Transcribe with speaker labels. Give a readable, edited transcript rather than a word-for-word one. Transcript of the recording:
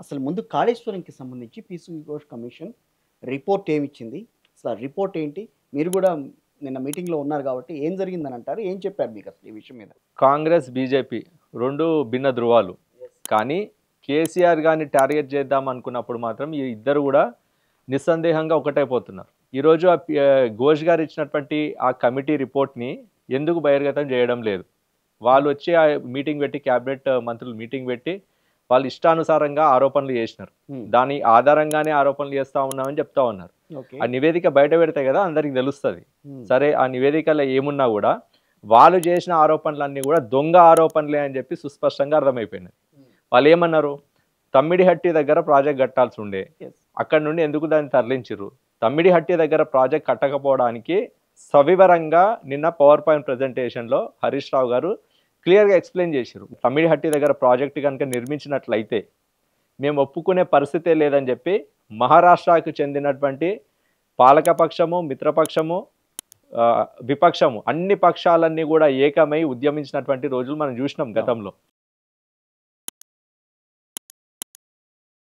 Speaker 1: అసలు ముందు కాళేశ్వరంకి సంబంధించి పీసీ ఘోష్ కమిషన్ రిపోర్ట్ ఏమిచ్చింది? అసలు ఆ రిపోర్ట్ ఏంటి? మీరు గూడా నిన్న మీటింగ్‌లో ఉన్నారు గాబట్టి ఏం జరిగిందని అంటారు? ఏం చెప్పారు మీకసలు ఈ విషయం మీద?
Speaker 2: కాంగ్రెస్, బీజేపీ 2 భిన్న ధృవాలు. కానీ కేసీఆర్ గారిని టార్గెట్ చేద్దాం అనుకున్నప్పుడు మాత్రం ఈ ఇద్దరు కూడా నిస్సందేహంగా ఒకటైపోతున్నారు. ఈరోజు ఘోష్ గారు ఇచ్చినటువంటి ఆ కమిటీ రిపోర్ట్‌ని ఎందుకు బహిర్గతం చేయడం లేదు? వాళ్ళు వచ్చి ఆ మీటింగ్ పెట్టి క్యాబినెట్ మంత్రులు మీటింగ్ పెట్టి వాళ్ళు ఇష్టానుసారంగా ఆరోపణలు చేసినారు.
Speaker 1: హ్మ్.
Speaker 2: దాని ఆధారంగానే ఆరోపణలు చేస్తా ఉన్నామని చెప్తా ఉన్నారు.
Speaker 1: ఓకే.
Speaker 2: ఆ నివేదిక బయట పెడితే కదా అందరికి తెలుస్తది.
Speaker 1: హ్మ్.
Speaker 2: సరే ఆ నివేదికలో ఏమున్నా కూడా వాళ్ళు చేసిన ఆరోపణలన్నీ కూడా దొంగ ఆరోపణలే అని చెప్పి సుస్పష్టంగా అర్థమైపోయింది. వాళ్ళు ఏమన్నారు? తమ్మిడిహట్టి దగ్గర ప్రాజెక్ట్ కట్టాల్సి ఉండే,
Speaker 1: యెస్.
Speaker 2: అక్కడ నుండి ఎందుకు దాన్ని తరలించిర్రు? తమ్మిడిహట్టి దగ్గర ప్రాజెక్ట్ కట్టకపోవడానికి సవివరంగా నిన్న పవర్ పాయింట్ ప్రెజెంటేషన్లో హరీష్ రావు గారు క్లియర్గా ఎక్స్ప్లెయిన్ చేసిర్రు. తమ్మిడిహట్టి దగ్గర ప్రాజెక్ట్ కనుక నిర్మించినట్లయితే మేము ఒప్పుకునే పరిస్థితే లేదని చెప్పి మహారాష్ట్రకు చెందినటువంటి పాలకపక్షము, మిత్రపక్షము, విపక్షము అన్ని పక్షాలన్నీ కూడా ఏకమై ఉద్యమించినటువంటి రోజులు మనం చూసినాం గతంలో.